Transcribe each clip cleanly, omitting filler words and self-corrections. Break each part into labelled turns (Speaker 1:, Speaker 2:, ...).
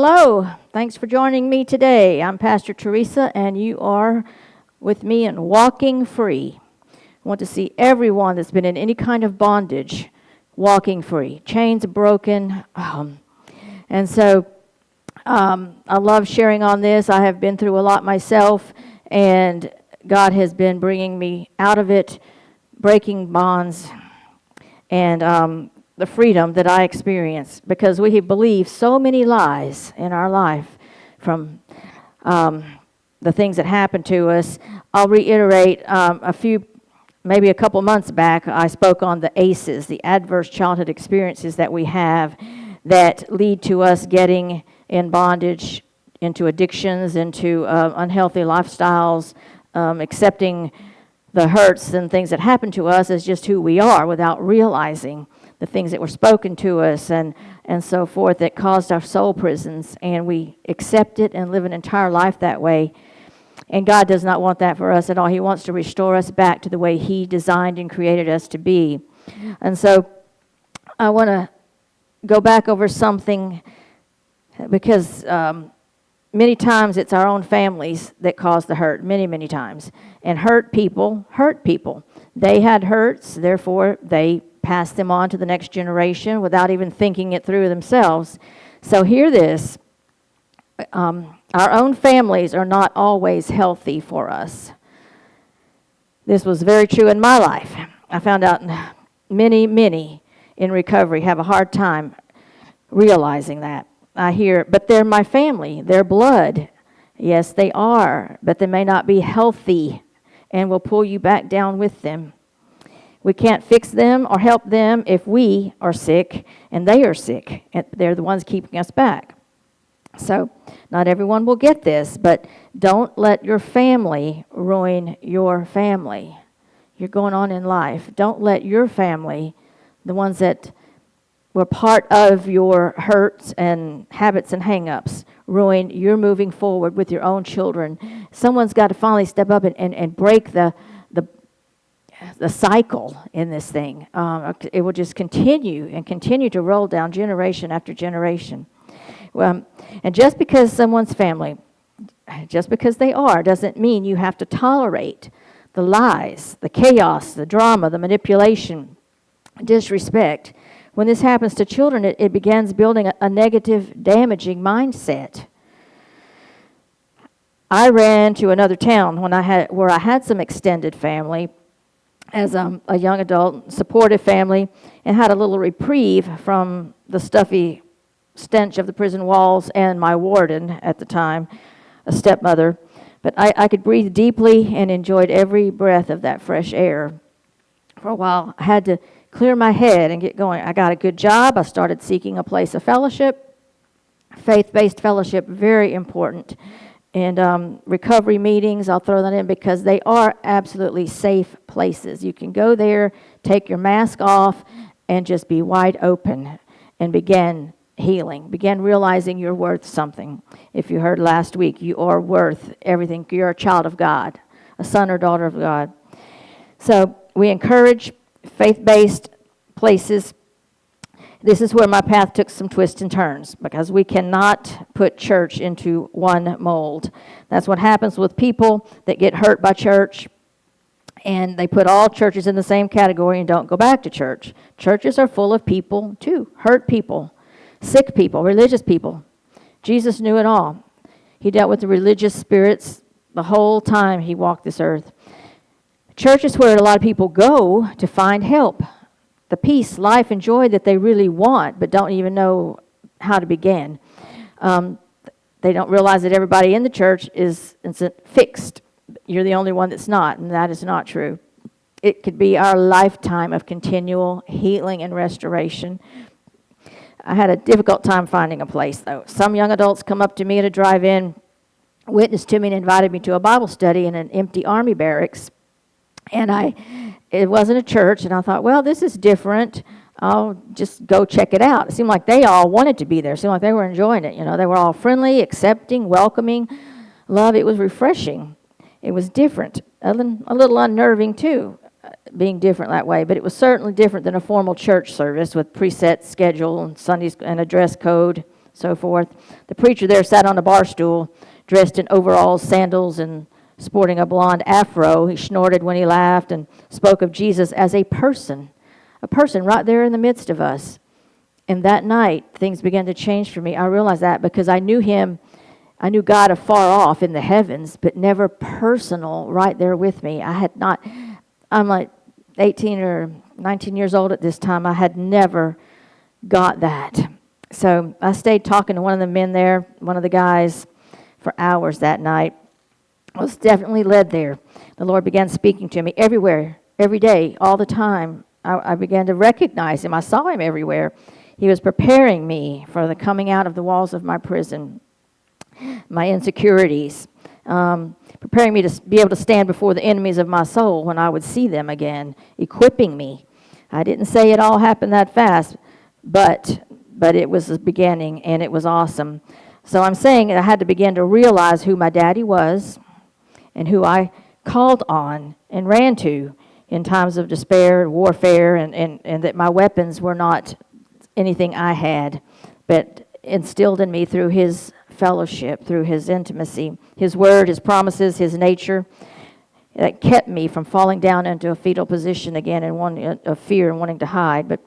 Speaker 1: Hello, thanks for joining me today. I'm Pastor Theresa, and you are with me in Walking Free. I want to see everyone that's been in any kind of bondage walking free, chains broken. And so I love sharing on this. I have been through a lot myself, and God has been bringing me out of it, breaking bonds, and the freedom that I experience, because we believe so many lies in our life from the things that happen to us. I'll reiterate maybe a couple months back, I spoke on the ACEs, the adverse childhood experiences that we have that lead to us getting in bondage, into addictions, into unhealthy lifestyles, accepting the hurts and things that happen to us as just who we are without realizing the things that were spoken to us and so forth that caused our soul prisons, and we accept it and live an entire life that way. And God does not want that for us at all. He wants to restore us back to the way He designed and created us to be. And so I want to go back over something because many times it's our own families that cause the hurt, many times. And hurt people hurt people. They had hurts, therefore they pass them on to the next generation without even thinking it through themselves. So hear this. Our own families are not always healthy for us. This was very true in my life. I found out many in recovery have a hard time realizing that. I hear, but they're my family, they're blood. Yes, they are, but they may not be healthy and will pull you back down with them. We can't fix them or help them if we are sick and they are sick, and they're the ones keeping us back. So not everyone will get this, but don't let your family ruin your family. You're going on in life. Don't let your family, the ones that were part of your hurts and habits and hang-ups, ruin your moving forward with your own children. Someone's got to finally step up and break the cycle in this thing. It will just continue to roll down generation after generation. And just because someone's family, just because they are, doesn't mean you have to tolerate the lies, the chaos, the drama, the manipulation, disrespect. When this happens to children, it begins building a negative, damaging mindset. I ran to another town where I had some extended family as a young adult, supportive family, and had a little reprieve from the stuffy stench of the prison walls and my warden at the time, a stepmother. But I could breathe deeply and enjoyed every breath of that fresh air. For a while, I had to clear my head and get going. I got a good job. I started seeking a place of fellowship, faith-based fellowship, very important. And recovery meetings, I'll throw that in because they are absolutely safe places. You can go there, take your mask off, and just be wide open and begin healing. Begin realizing you're worth something. If you heard last week, you are worth everything. You're a child of God, a son or daughter of God. So we encourage faith-based places. This is where my path took some twists and turns because we cannot put church into one mold. That's what happens with people that get hurt by church, and they put all churches in the same category and don't go back to church. Churches are full of people too, hurt people, sick people, religious people. Jesus knew it all. He dealt with the religious spirits the whole time he walked this earth. Church is where a lot of people go to find help, the peace, life, and joy that they really want, but don't even know how to begin. They don't realize that everybody in the church is fixed. You're the only one that's not, and that is not true. It could be our lifetime of continual healing and restoration. I had a difficult time finding a place, though. Some young adults come up to me at a drive-in, witnessed to me, and invited me to a Bible study in an empty Army barracks. And it wasn't a church, and I thought, well, this is different. I'll just go check it out. It seemed like they all wanted to be there. It seemed like they were enjoying it. You know, they were all friendly, accepting, welcoming, love. It was refreshing. It was different, a little unnerving too, being different that way. But it was certainly different than a formal church service with preset schedule and Sundays and a dress code, so forth. The preacher there sat on a bar stool, dressed in overalls, sandals, and sporting a blonde afro. He snorted when he laughed and spoke of Jesus as a person right there in the midst of us. And that night, things began to change for me. I realized that because I knew him. I knew God afar off in the heavens, but never personal right there with me. I'm like 18 or 19 years old at this time. I had never got that. So I stayed talking to one of the men there, one of the guys, for hours that night. I was definitely led there. The Lord began speaking to me everywhere, every day, all the time. I began to recognize him. I saw him everywhere. He was preparing me for the coming out of the walls of my prison, my insecurities, preparing me to be able to stand before the enemies of my soul when I would see them again, equipping me. I didn't say it all happened that fast, but it was the beginning, and it was awesome. So I'm saying I had to begin to realize who my daddy was and who I called on and ran to in times of despair and warfare, and that my weapons were not anything I had, but instilled in me through his fellowship, through his intimacy, his word, his promises, his nature, that kept me from falling down into a fetal position again and of fear and wanting to hide. But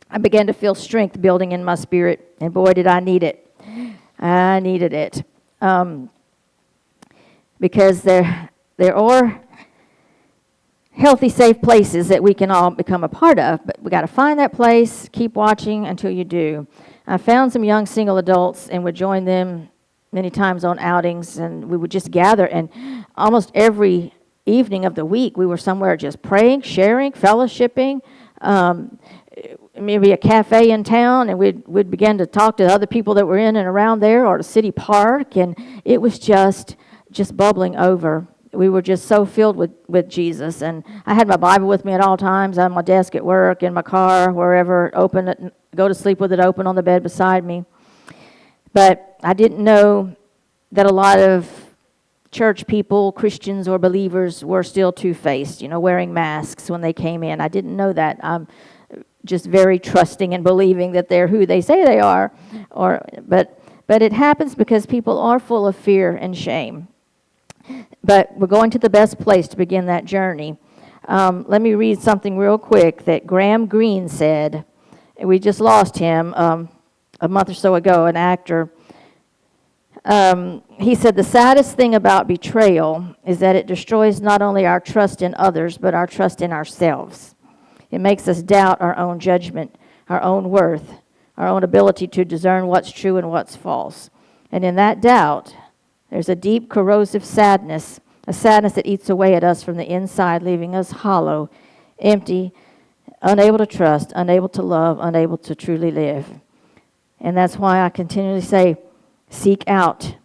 Speaker 1: I began to feel strength building in my spirit, and boy, did I need it. I needed it. Because there are healthy, safe places that we can all become a part of, but we got to find that place, keep watching until you do. I found some young single adults and would join them many times on outings, and we would just gather, and almost every evening of the week we were somewhere just praying, sharing, fellowshipping, maybe a cafe in town, and we'd begin to talk to other people that were in and around there, or the city park, and it was just bubbling over. We were just so filled with Jesus. And I had my Bible with me at all times, on my desk at work, in my car, wherever, go to sleep with it open on the bed beside me. But I didn't know that a lot of church people, Christians or believers, were still two-faced, wearing masks when they came in. I didn't know that. I'm just very trusting and believing that they're who they say they are. But it happens because people are full of fear and shame. But we're going to the best place to begin that journey. Let me read something real quick that Graham Greene said. We just lost him a month or so ago, an actor. He said, "The saddest thing about betrayal is that it destroys not only our trust in others, but our trust in ourselves. It makes us doubt our own judgment, our own worth, our own ability to discern what's true and what's false. And in that doubt, there's a deep, corrosive sadness, a sadness that eats away at us from the inside, leaving us hollow, empty, unable to trust, unable to love, unable to truly live." And that's why I continually say, seek out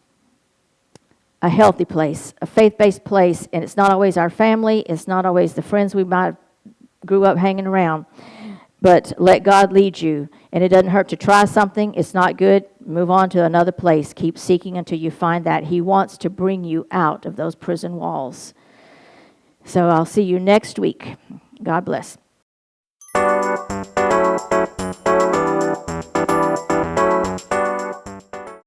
Speaker 1: a healthy place, a faith-based place. And it's not always our family. It's not always the friends we might have grew up hanging around. But let God lead you. And it doesn't hurt to try something. It's not good. Move on to another place. Keep seeking until you find that. He wants to bring you out of those prison walls. So I'll see you next week. God bless.